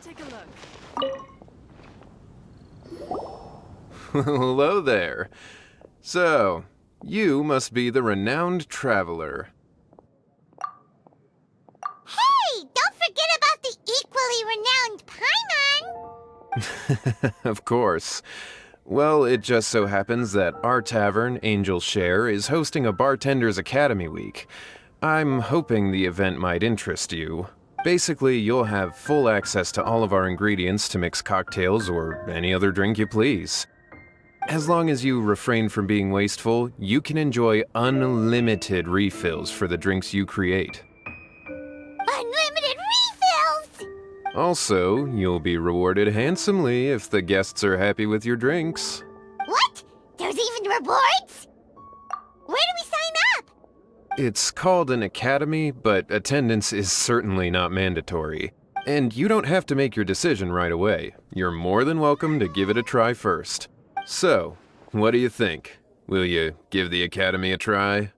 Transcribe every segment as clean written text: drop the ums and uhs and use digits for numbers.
take a look. Hello there. So, you must be the renowned traveler. Hey, don't forget about the equally renowned Paimon! Of course. Well, it just so happens that our tavern, Angel's Share, is hosting a Bartender's Academy Week. I'm hoping the event might interest you. Basically, you'll have full access to all of our ingredients to mix cocktails or any other drink you please. As long as you refrain from being wasteful, you can enjoy unlimited refills for the drinks you create. Unlimited refills! Also, you'll be rewarded handsomely if the guests are happy with your drinks. What? There's even rewards? Where do we sign up? It's called an academy, but attendance is certainly not mandatory. And you don't have to make your decision right away. You're more than welcome to give it a try first. So, what do you think? Will you give the academy a try?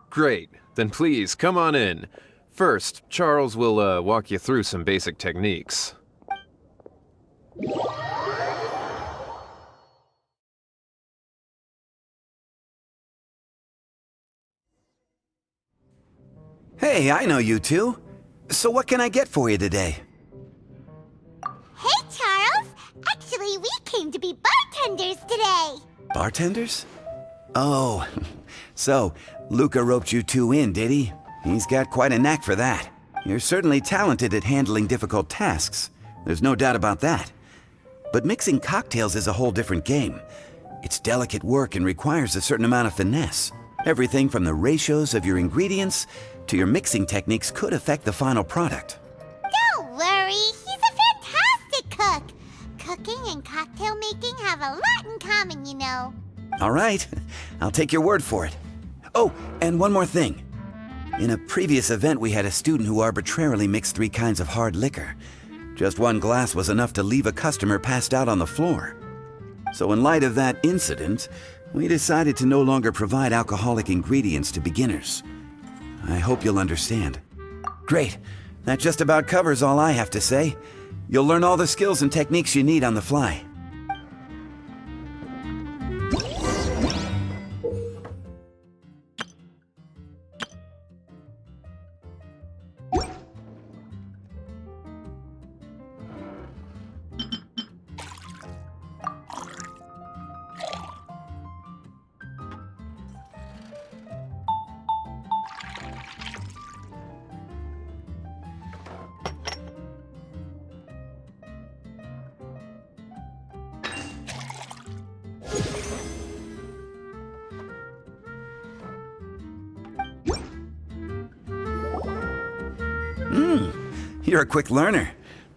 Great, then please come on in. First, Charles will walk you through some basic techniques. Hey, I know you two. So what can I get for you today? Hey, Charles! Actually, we came to be bartenders today! Bartenders? Oh, so Luca roped you two in, did he? He's got quite a knack for that. You're certainly talented at handling difficult tasks. There's no doubt about that. But mixing cocktails is a whole different game. It's delicate work and requires a certain amount of finesse. Everything from the ratios of your ingredients to your mixing techniques could affect the final product. Don't worry, he's a fantastic cook! Cooking and cocktail making have a lot in common, you know. All right, I'll take your word for it. Oh, and one more thing. In a previous event, we had a student who arbitrarily mixed 3 kinds of hard liquor. Just one glass was enough to leave a customer passed out on the floor. So in light of that incident, we decided to no longer provide alcoholic ingredients to beginners. I hope you'll understand. Great. That just about covers all I have to say. You'll learn all the skills and techniques you need on the fly. You're a quick learner.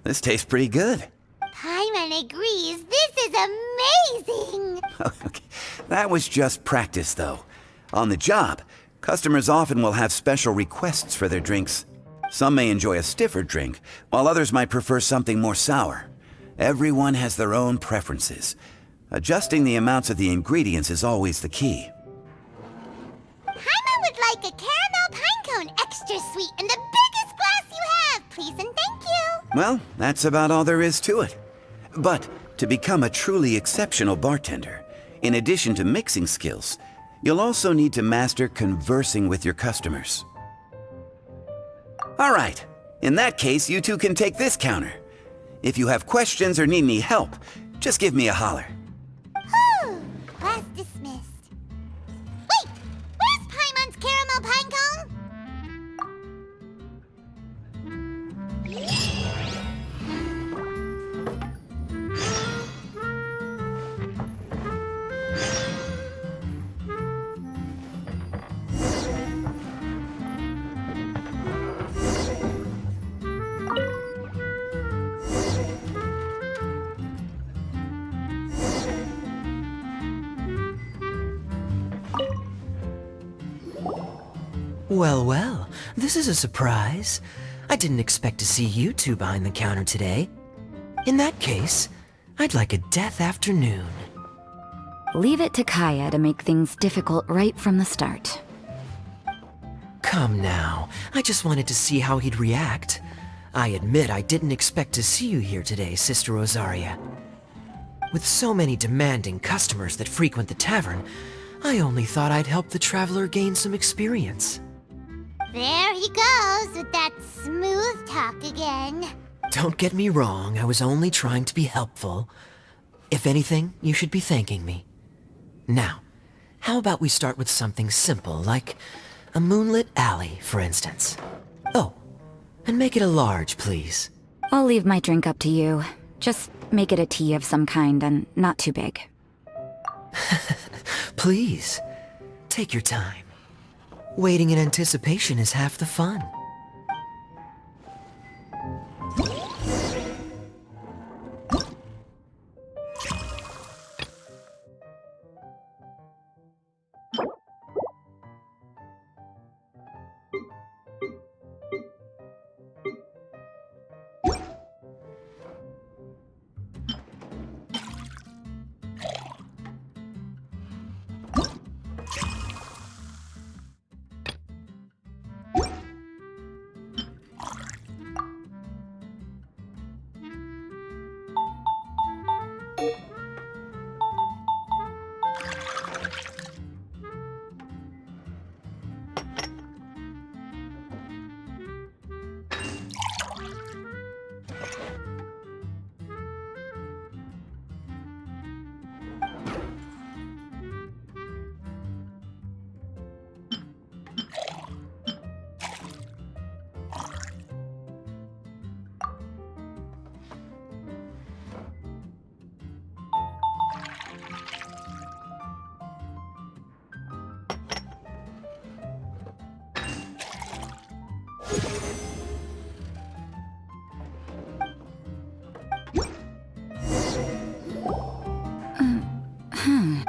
This tastes pretty good. Paimon agrees this is amazing! Okay. That was just practice, though. On the job, customers often will have special requests for their drinks. Some may enjoy a stiffer drink, while others might prefer something more sour. Everyone has their own preferences. Adjusting the amounts of the ingredients is always the key. Paimon would like a caramel pine cone extra sweet in the biggest glass you have, please and thank you! Well, that's about all there is to it. But to become a truly exceptional bartender, in addition to mixing skills, you'll also need to master conversing with your customers. All right, in that case, you two can take this counter. If you have questions or need any help, just give me a holler. Whew, class dismissed. Wait, where's Paimon's caramel pine cone? Well, well, this is a surprise. I didn't expect to see you two behind the counter today. In that case, I'd like a death afternoon. Leave it to Kaya to make things difficult right from the start. Come now, I just wanted to see how he'd react. I admit I didn't expect to see you here today, Sister Rosaria. With so many demanding customers that frequent the tavern, I only thought I'd help the traveler gain some experience. There he goes with that smooth talk again. Don't get me wrong, I was only trying to be helpful. If anything, you should be thanking me. Now, how about we start with something simple, like a moonlit alley, for instance? Oh, and make it a large, please. I'll leave my drink up to you. Just make it a tea of some kind and not too big. Please, take your time. Waiting in anticipation is half the fun.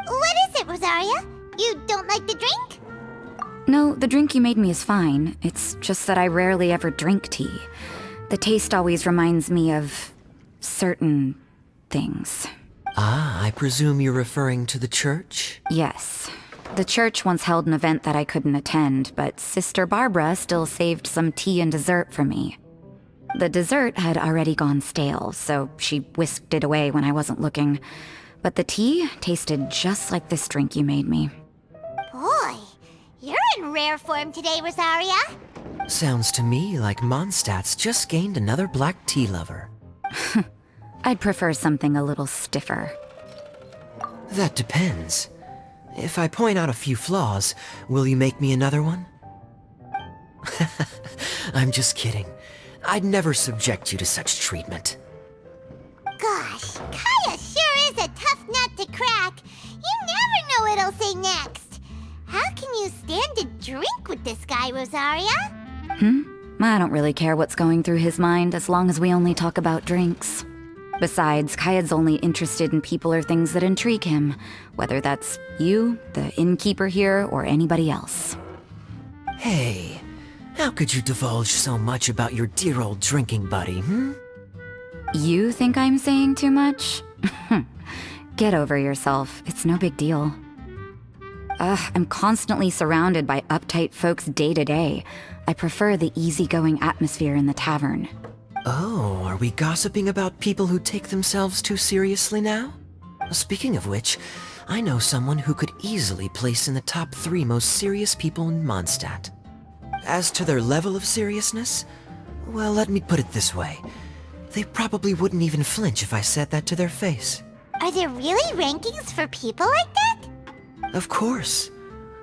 What is it, Rosaria? You don't like the drink? No, the drink you made me is fine. It's just that I rarely ever drink tea. The taste always reminds me of certain things. Ah, I presume you're referring to the church? Yes. The church once held an event that I couldn't attend, but Sister Barbara still saved some tea and dessert for me. The dessert had already gone stale, so she whisked it away when I wasn't looking. But the tea tasted just like this drink you made me. Boy, you're in rare form today, Rosaria. Sounds to me like Mondstadt's just gained another black tea lover. I'd prefer something a little stiffer. That depends. If I point out a few flaws, will you make me another one? I'm just kidding. I'd never subject you to such treatment. Gosh, Kaya sure is a tough nut to crack. You never know what he'll say next. How can you stand to drink with this guy, Rosaria? I don't really care what's going through his mind as long as we only talk about drinks. Besides, Kayad's only interested in people or things that intrigue him, whether that's you, the innkeeper here, or anybody else. Hey, how could you divulge so much about your dear old drinking buddy, You think I'm saying too much? Get over yourself. It's no big deal. I'm constantly surrounded by uptight folks day to day. I prefer the easygoing atmosphere in the tavern. Oh, are we gossiping about people who take themselves too seriously now? Speaking of which, I know someone who could easily place in the top 3 most serious people in Mondstadt. As to their level of seriousness, well, let me put it this way. They probably wouldn't even flinch if I said that to their face. Are there really rankings for people like that? Of course.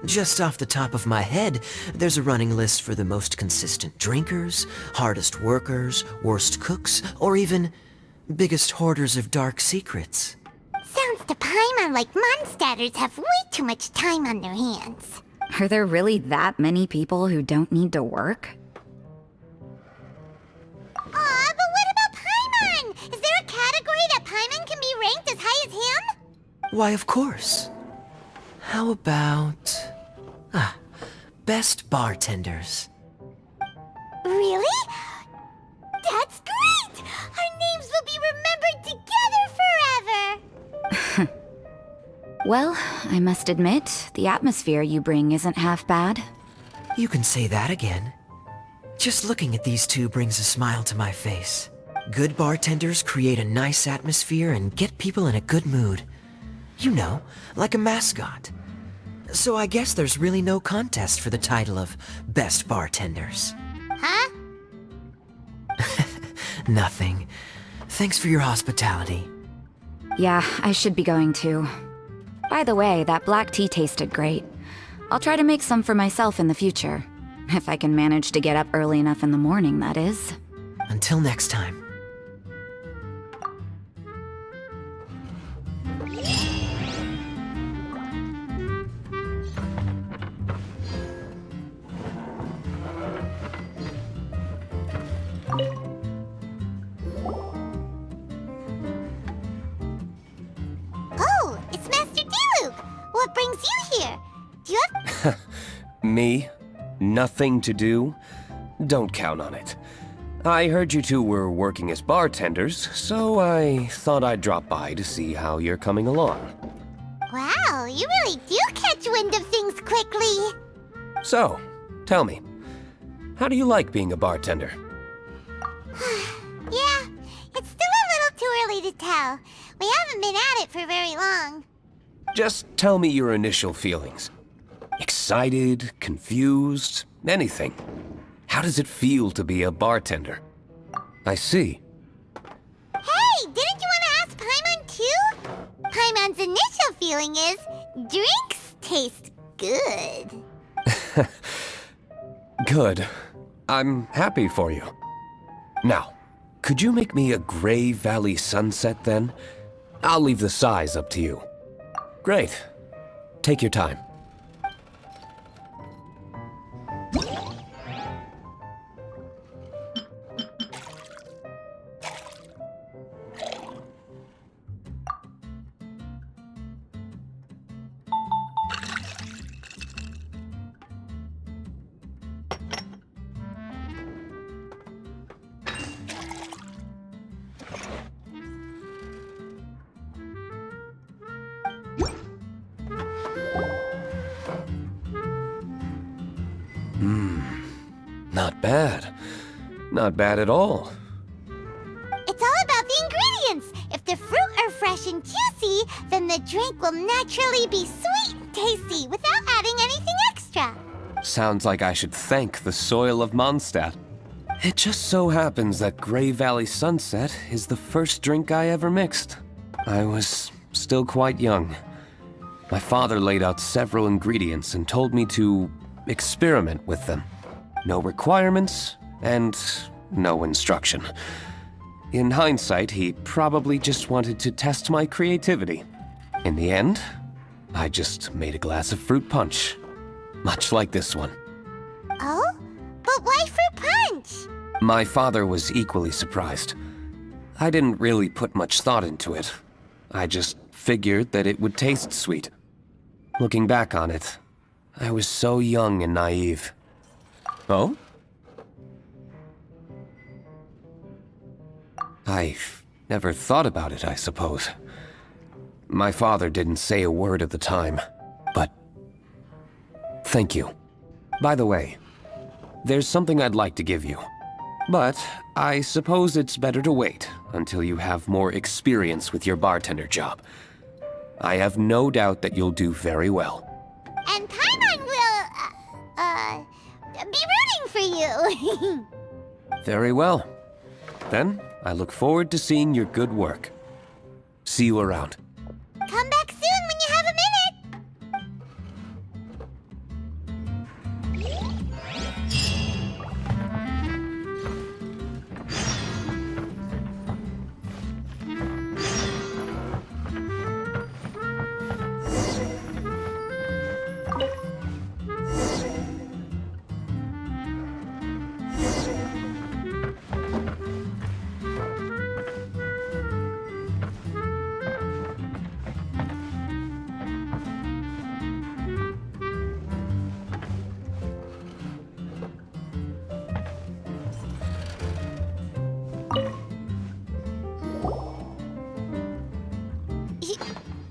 Just off the top of my head, there's a running list for the most consistent drinkers, hardest workers, worst cooks, or even biggest hoarders of dark secrets. Sounds to Paimon like Mondstadters have way too much time on their hands. Are there really that many people who don't need to work? Aw, but what about Paimon? Is there a category that Paimon can be ranked as high as him? Why, of course. How about... best bartenders. Really? That's great! Our names will be remembered together forever! Well, I must admit, the atmosphere you bring isn't half bad. You can say that again. Just looking at these two brings a smile to my face. Good bartenders create a nice atmosphere and get people in a good mood. You know, like a mascot. So I guess there's really no contest for the title of Best Bartenders. Huh? Nothing. Thanks for your hospitality. Yeah, I should be going too. By the way, that black tea tasted great. I'll try to make some for myself in the future. If I can manage to get up early enough in the morning, that is. Until next time. Oh, it's Master D-Luke. What brings you here? Do you have... Me? Nothing to do? Don't count on it. I heard you two were working as bartenders, so I thought I'd drop by to see how you're coming along. Wow, you really do catch wind of things quickly. So, tell me, how do you like being a bartender? Yeah, it's still a little too early to tell. We haven't been at it for very long. Just tell me your initial feelings. Excited, confused, anything. How does it feel to be a bartender? I see. Hey, didn't you want to ask Paimon too? Paimon's initial feeling is, drinks taste good. Good. I'm happy for you. Now, could you make me a Gray Valley sunset then? I'll leave the size up to you. Great. Take your time. Not bad. Not bad at all. It's all about the ingredients. If the fruit are fresh and juicy, then the drink will naturally be sweet and tasty without adding anything extra. Sounds like I should thank the soil of Mondstadt. It just so happens that Gray Valley Sunset is the first drink I ever mixed. I was still quite young. My father laid out several ingredients and told me to experiment with them. No requirements and no instruction. In hindsight, he probably just wanted to test my creativity. In the end, I just made a glass of fruit punch. Much like this one. Oh? But why fruit punch? My father was equally surprised. I didn't really put much thought into it. I just figured that it would taste sweet. Looking back on it, I was so young and naive. Oh? I never thought about it, I suppose. My father didn't say a word at the time, but thank you. By the way, there's something I'd like to give you. But I suppose it's better to wait until you have more experience with your bartender job. I have no doubt that you'll do very well. And Paimon will, be rooting for you. Very well. Then, I look forward to seeing your good work. See you around. Come back soon when you have a minute.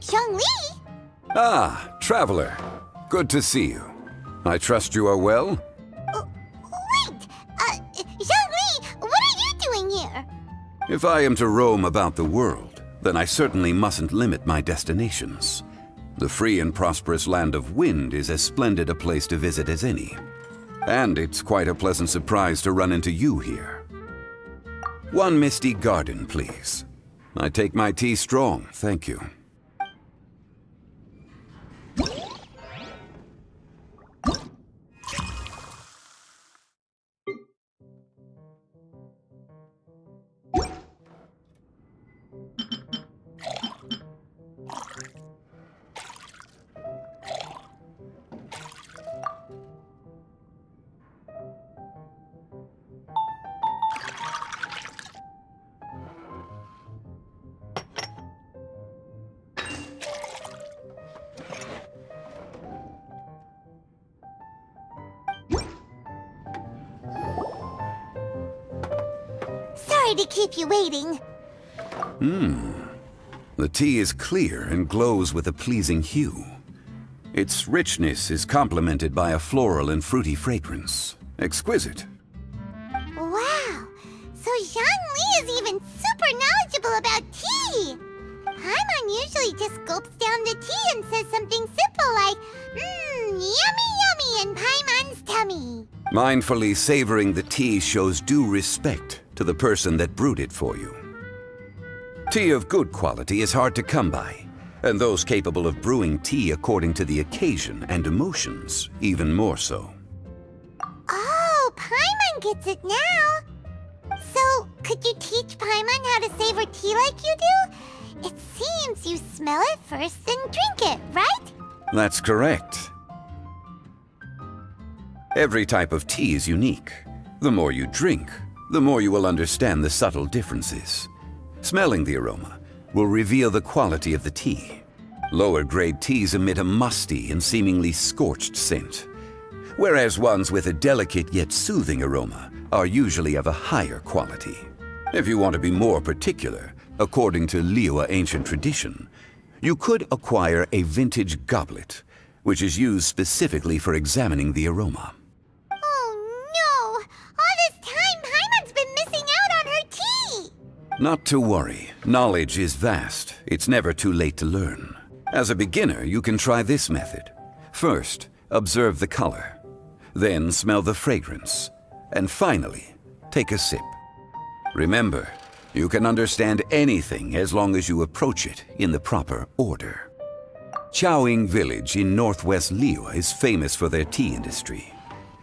Xiangli? Ah, traveler. Good to see you. I trust you are well? Wait, If I am to roam about the world, then I certainly mustn't limit my destinations. The free and prosperous land of Wind is as splendid a place to visit as any. And it's quite a pleasant surprise to run into you here. One misty garden, please. I take my tea strong, thank you. Sorry to keep you waiting. The tea is clear and glows with a pleasing hue. Its richness is complemented by a floral and fruity fragrance. Exquisite. Wow, so Zhang Li is even super knowledgeable about tea! Paimon usually just gulps down the tea and says something simple like, yummy yummy in Paimon's tummy. Mindfully savoring the tea shows due respect to the person that brewed it for you. Tea of good quality is hard to come by, and those capable of brewing tea according to the occasion and emotions, even more so. Oh, Paimon gets it now! So, could you teach Paimon how to savor tea like you do? It seems you smell it first and drink it, right? That's correct. Every type of tea is unique. The more you drink, the more you will understand the subtle differences. Smelling the aroma will reveal the quality of the tea. Lower grade teas emit a musty and seemingly scorched scent, whereas ones with a delicate yet soothing aroma are usually of a higher quality. If you want to be more particular, according to Liyue ancient tradition, you could acquire a vintage goblet, which is used specifically for examining the aroma. Oh no! All this time, Paimon's been missing out on her tea! Not to worry. Knowledge is vast. It's never too late to learn. As a beginner, you can try this method. First, observe the color. Then smell the fragrance. And finally, take a sip. Remember, you can understand anything as long as you approach it in the proper order. Chaoying Village in northwest Liyue is famous for their tea industry.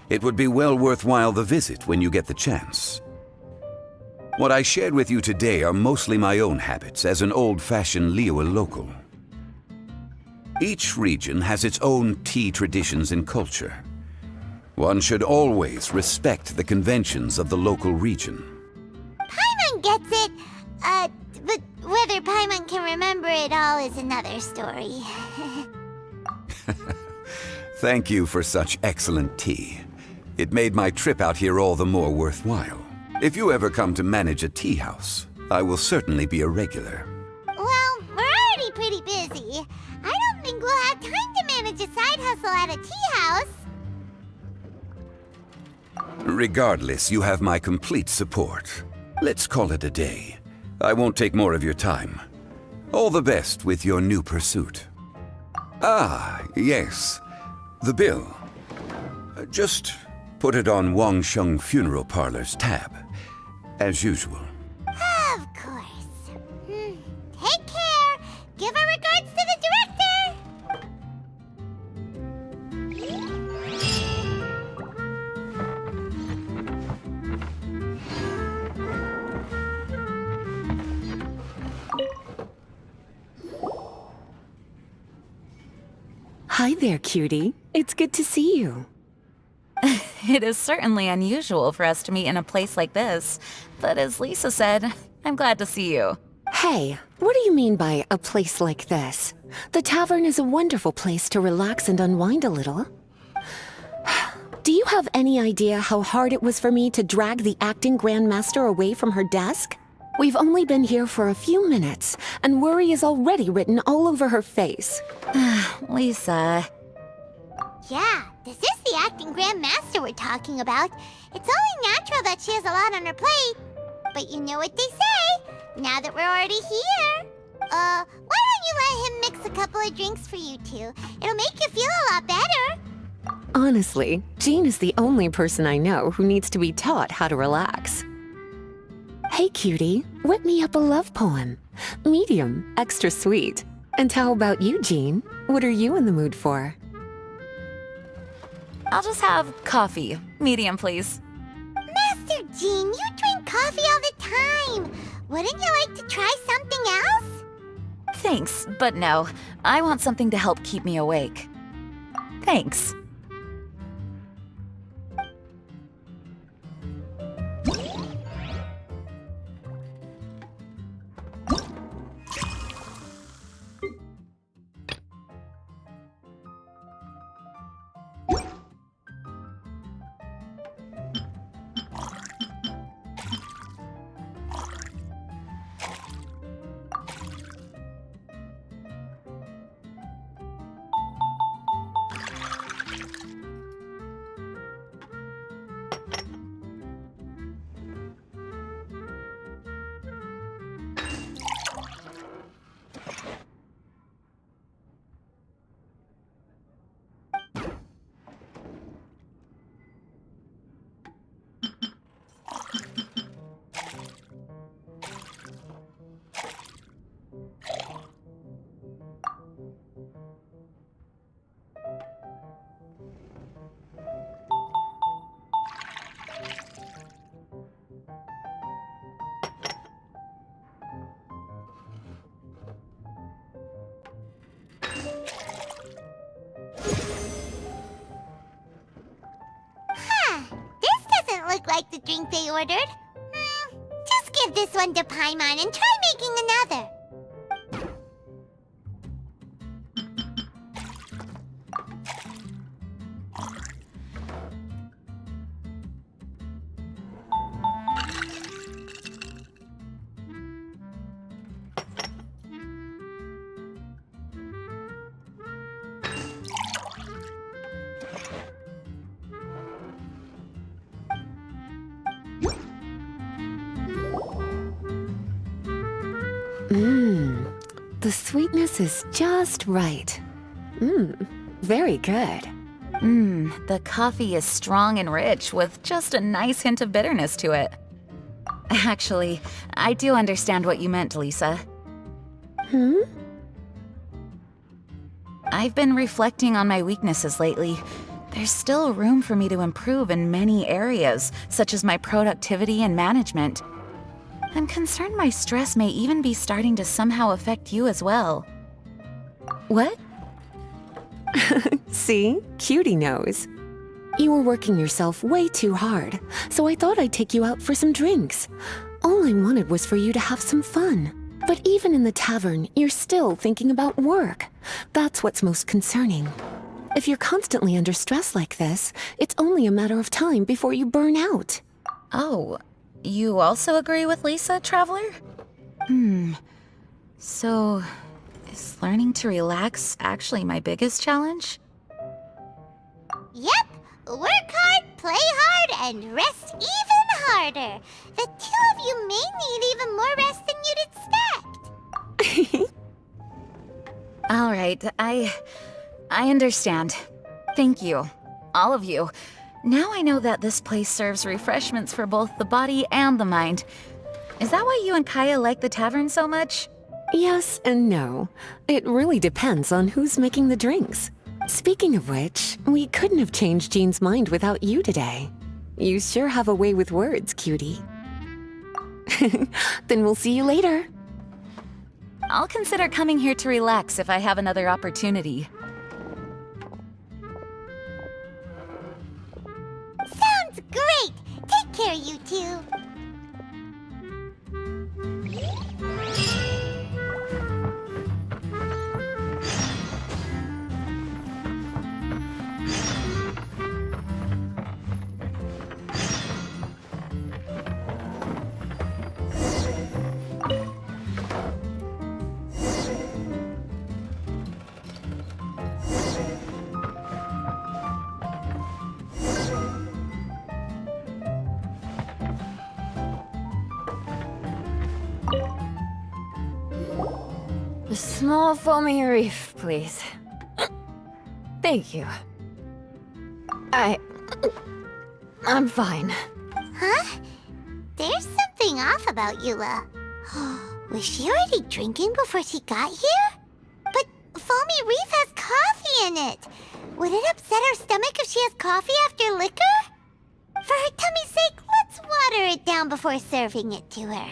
It would be well worthwhile the visit when you get the chance. What I shared with you today are mostly my own habits as an old-fashioned Liyue local. Each region has its own tea traditions and culture. One should always respect the conventions of the local region. Paimon gets it, but whether Paimon can remember it all is another story. Thank you for such excellent tea. It made my trip out here all the more worthwhile. If you ever come to manage a tea house, I will certainly be a regular. Well, we're already pretty busy. I don't think we'll have time to manage a side hustle at a tea house. Regardless, you have my complete support. Let's call it a day. I won't take more of your time. All the best with your new pursuit. Ah, yes. The bill. Just put it on Wangsheng Funeral Parlor's tab. As usual. Of course. Take care. Give our regards to the director. Hi there, cutie. It's good to see you. It is certainly unusual for us to meet in a place like this, but as Lisa said, I'm glad to see you. Hey, what do you mean by a place like this? The tavern is a wonderful place to relax and unwind a little. Do you have any idea how hard it was for me to drag the acting grandmaster away from her desk? We've only been here for a few minutes, and worry is already written all over her face. Lisa. Yeah, this is the acting grandmaster we're talking about. It's only natural that she has a lot on her plate. But you know what they say, now that we're already here. Why don't you let him mix a couple of drinks for you two? It'll make you feel a lot better. Honestly, Jean is the only person I know who needs to be taught how to relax. Hey, cutie, whip me up a love poem. Medium, extra sweet. And how about you, Jean? What are you in the mood for? I'll just have coffee. Medium, please. Master Jean, you drink coffee all the time. Wouldn't you like to try something else? Thanks, but no. I want something to help keep me awake. Thanks. Like the drink they ordered. Just give this one to Paimon and try making another. The sweetness is just right. Very good. The coffee is strong and rich with just a nice hint of bitterness to it. Actually, I do understand what you meant, Lisa. I've been reflecting on my weaknesses lately. There's still room for me to improve in many areas, such as my productivity and management. I'm concerned my stress may even be starting to somehow affect you as well. What? See? Cutie knows. You were working yourself way too hard, so I thought I'd take you out for some drinks. All I wanted was for you to have some fun. But even in the tavern, you're still thinking about work. That's what's most concerning. If you're constantly under stress like this, it's only a matter of time before you burn out. Oh, you also agree with Lisa, Traveler? So, is learning to relax actually my biggest challenge? Yep. Work hard, play hard, and rest even harder. The two of you may need even more rest than you'd expect. All right, I understand. Thank you, all of you. Now I know that this place serves refreshments for both the body and the mind. Is that why you and Kaya like the tavern so much? Yes and no. It really depends on who's making the drinks. Speaking of which, we couldn't have changed Jean's mind without you today. You sure have a way with words, cutie. Then we'll see you later. I'll consider coming here to relax if I have another opportunity. Sounds great! Take care, you two. small foamy reef, please. Thank you. I'm fine. Huh? There's something off about Eula. Was she already drinking before she got here? But foamy reef has coffee in it. Would it upset her stomach if she has coffee after liquor? For her tummy's sake, let's water it down before serving it to her.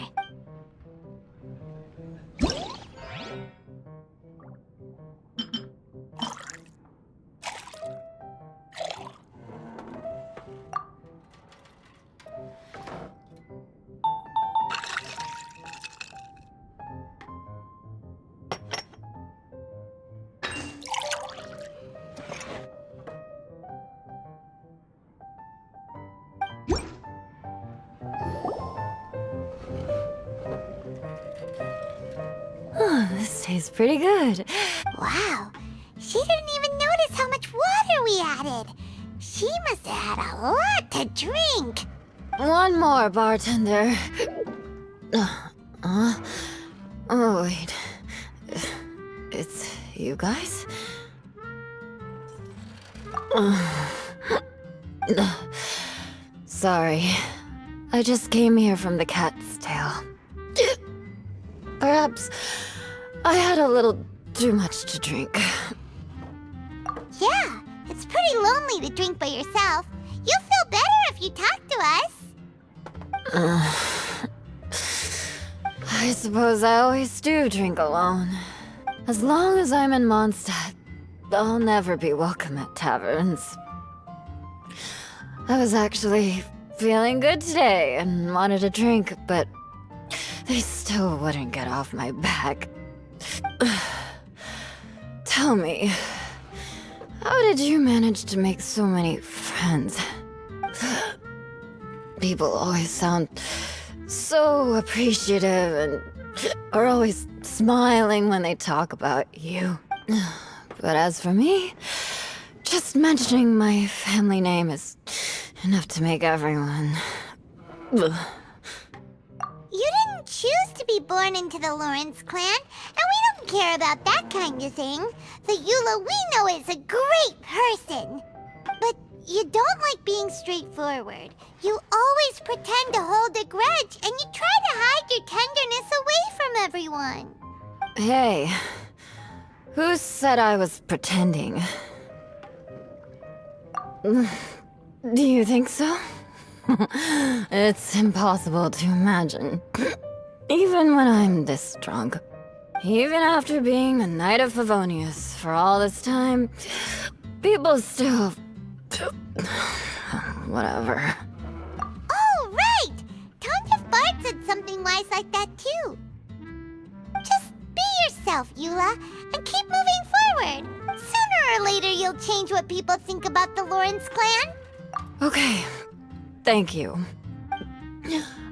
Oh, this tastes pretty good. Wow, she didn't even notice how much water we added. She must have had a lot to drink. One more, bartender. Oh, wait. It's you guys? Sorry. I just came here from the cat's tail. Perhaps I had a little too much to drink. Yeah, it's pretty lonely to drink by yourself. You'll feel better if you talk to us. I suppose I always do drink alone. As long as I'm in Mondstadt, I'll never be welcome at taverns. I was actually feeling good today and wanted a drink, but they still wouldn't get off my back. Tell me, how did you manage to make so many friends? People always sound so appreciative and are always smiling when they talk about you. But as for me, just mentioning my family name is enough to make everyone... You didn't choose to be born into the Lawrence clan, and we don't care about that kind of thing. The Eula we know is a great person. But you don't like being straightforward. You always pretend to hold a grudge, and you try to hide your tenderness away from everyone. Hey, who said I was pretending? Do you think so? It's impossible to imagine. Even when I'm this drunk. Even after being a Knight of Favonius for all this time, people still... Whatever. Oh, right! Tontif Bard said something wise like that too. Just be yourself, Eula, and keep moving forward. Sooner or later you'll change what people think about the Lawrence clan. Okay, thank you.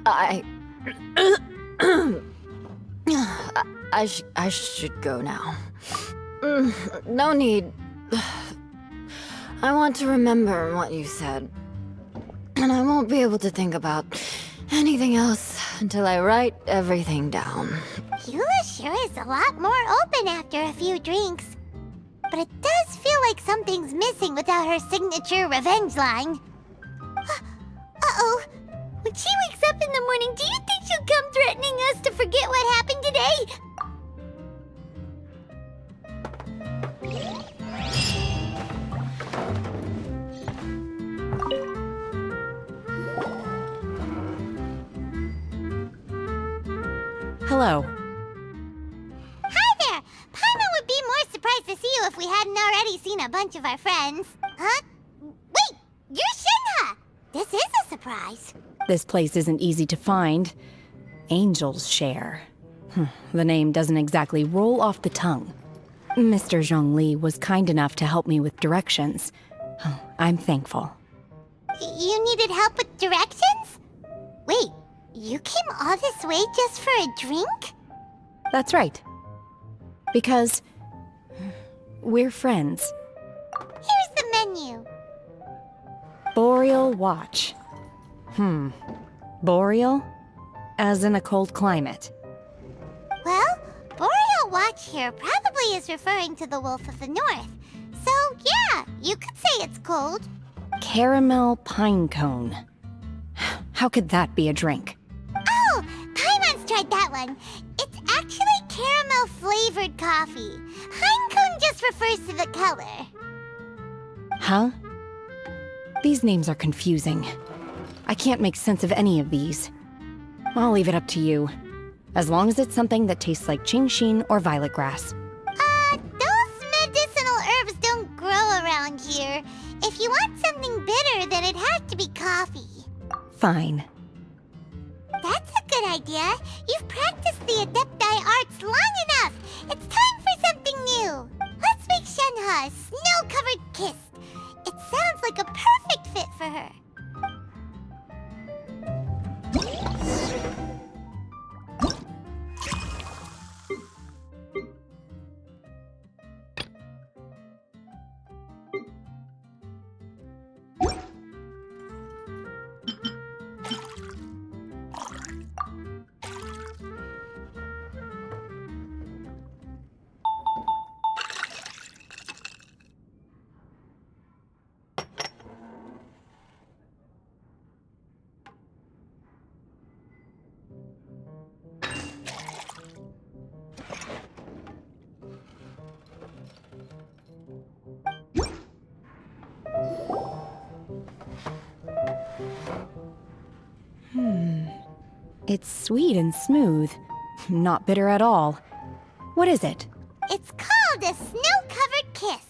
I should go now. No need. I want to remember what you said. And I won't be able to think about anything else until I write everything down. Eula sure is a lot more open after a few drinks. But it does feel like something's missing without her signature revenge line. Uh-oh. When she wakes up in the morning, do you think she'll come threatening us to forget what happened today? Hello. Hi there! Paimon would be more surprised to see you if we hadn't already seen a bunch of our friends. Huh? Wait! You're Shinha! This is a surprise. This place isn't easy to find. Angel's Share. The name doesn't exactly roll off the tongue. Mr. Zhongli was kind enough to help me with directions. I'm thankful. You needed help with directions? Wait, you came all this way just for a drink? That's right. Because we're friends. Here's the menu. Boreal Watch. Boreal? As in a cold climate. Well, Boreal the watch here probably is referring to the Wolf of the North. So, yeah, you could say it's cold. Caramel pine cone. How could that be a drink? Oh, Paimon's tried that one. It's actually caramel-flavored coffee. Pine cone just refers to the color. Huh? These names are confusing. I can't make sense of any of these. I'll leave it up to you. As long as it's something that tastes like Qingxin or violet grass. Those medicinal herbs don't grow around here. If you want something bitter, then it has to be coffee. Fine. That's a good idea. You've practiced the Adepti arts long enough. It's time for something new. Let's make Shenhe a snow-covered kiss. It sounds like a perfect fit for her. It's sweet and smooth. Not bitter at all. What is it? It's called a snow-covered kiss.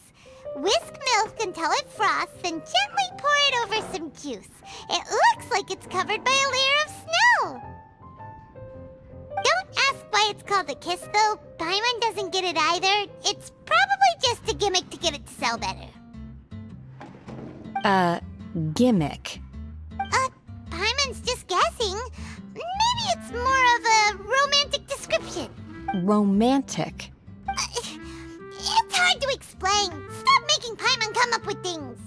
Whisk milk until it froths, then gently pour it over some juice. It looks like it's covered by a layer of snow. Don't ask why it's called a kiss, though. Paimon doesn't get it either. It's probably just a gimmick to get it to sell better. Gimmick. Paimon's just guessing. Maybe it's more of a romantic description. Romantic. It's hard to explain. Stop making Paimon come up with things.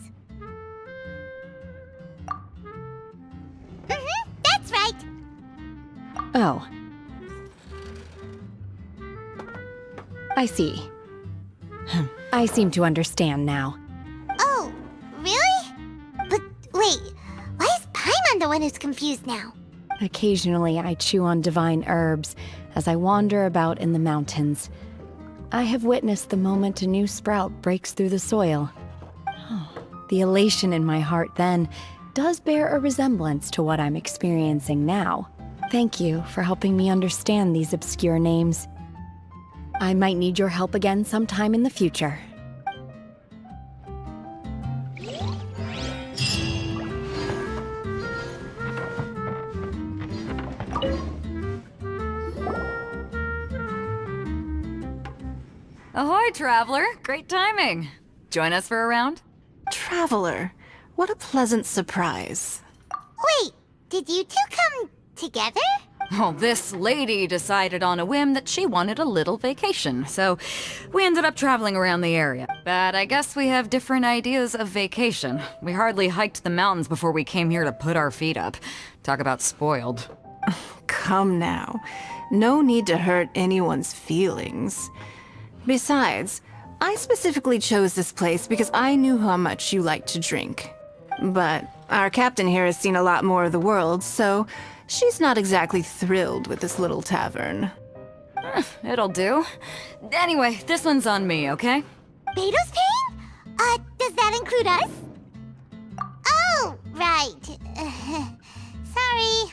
That's right. Oh. I see. I seem to understand now. Oh, really? But wait, why is Paimon the one who's confused now? Occasionally, I chew on divine herbs as I wander about in the mountains. I have witnessed the moment a new sprout breaks through the soil. The elation in my heart then does bear a resemblance to what I'm experiencing now. Thank you for helping me understand these obscure names. I might need your help again sometime in the future. Ahoy, traveler! Great timing. Join us for a round? Traveler, what a pleasant surprise. Wait, did you two come together? Well, this lady decided on a whim that she wanted a little vacation, so we ended up traveling around the area. But I guess we have different ideas of vacation. We hardly hiked the mountains before we came here to put our feet up. Talk about spoiled. Come now. No need to hurt anyone's feelings. Besides, I specifically chose this place because I knew how much you like to drink. But our captain here has seen a lot more of the world, so she's not exactly thrilled with this little tavern. It'll do. Anyway, this one's on me, okay? Beto's paying? Does that include us? Oh, right. Sorry.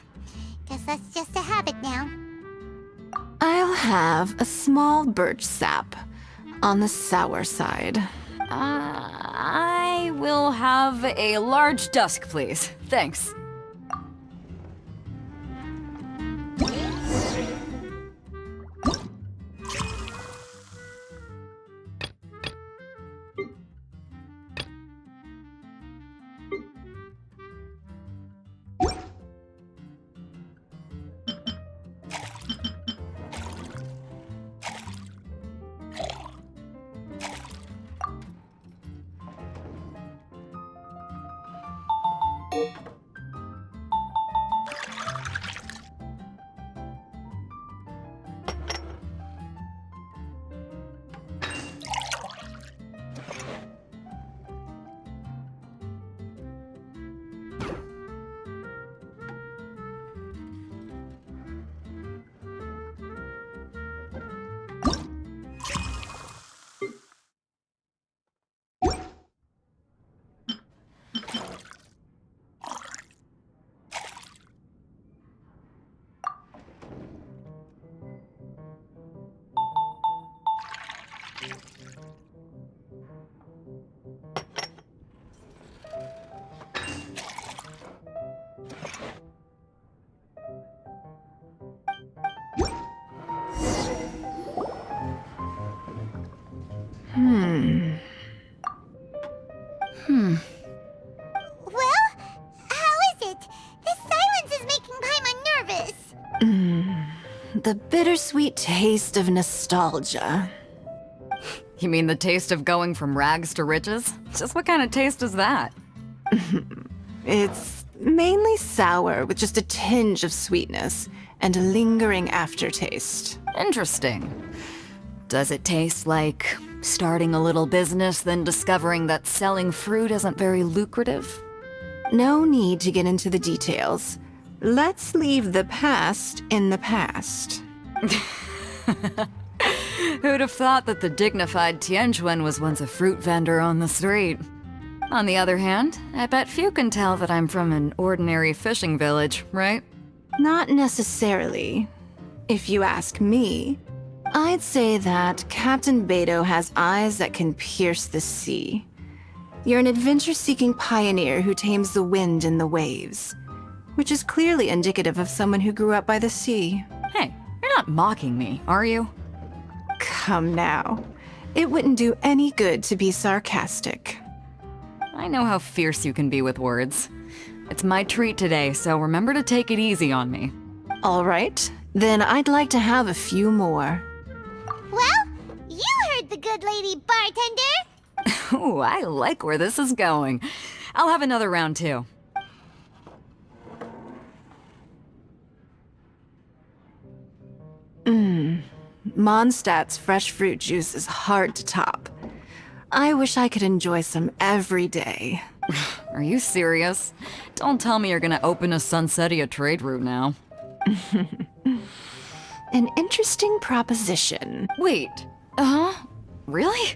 Guess that's just a habit now. I'll have a small birch sap on the sour side. I will have a large dusk, please. Thanks. Well, how is it? This silence is making Paimon nervous. The bittersweet taste of nostalgia. You mean the taste of going from rags to riches? Just what kind of taste is that? It's mainly sour with just a tinge of sweetness and a lingering aftertaste. Interesting. Does it taste like starting a little business, then discovering that selling fruit isn't very lucrative? No need to get into the details. Let's leave the past in the past. Who'd have thought that the dignified Tianquan was once a fruit vendor on the street? On the other hand, I bet few can tell that I'm from an ordinary fishing village, right? Not necessarily. If you ask me, I'd say that Captain Beidou has eyes that can pierce the sea. You're an adventure-seeking pioneer who tames the wind and the waves, which is clearly indicative of someone who grew up by the sea. Hey, you're not mocking me, are you? Come now. It wouldn't do any good to be sarcastic. I know how fierce you can be with words. It's my treat today, so remember to take it easy on me. All right, then I'd like to have a few more. Well, you heard the good lady bartender. Ooh, I like where this is going. I'll have another round too. Mondstadt's fresh fruit juice is hard to top. I wish I could enjoy some every day. Are you serious? Don't tell me you're gonna open a Sunsetia trade route now. An interesting proposition. Wait, really?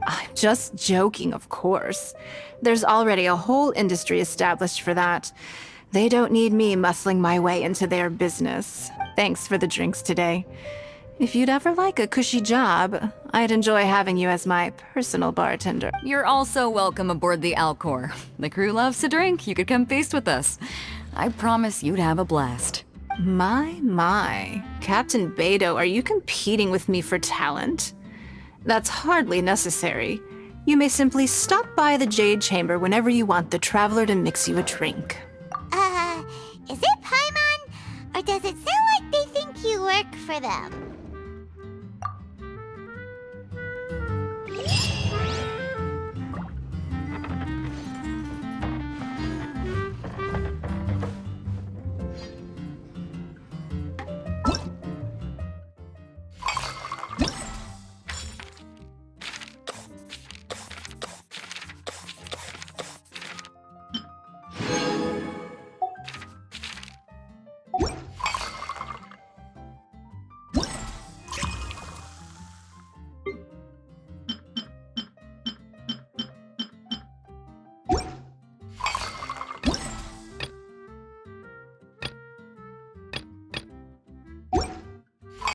I'm just joking, of course. There's already a whole industry established for that. They don't need me muscling my way into their business. Thanks for the drinks today. If you'd ever like a cushy job, I'd enjoy having you as my personal bartender. You're also welcome aboard the Alcor. The crew loves to drink. You could come feast with us. I promise you'd have a blast. My. Captain Beidou, are you competing with me for talent? That's hardly necessary. You may simply stop by the Jade Chamber whenever you want the Traveler to mix you a drink. Is it Paimon? Or does it sound like they think you work for them?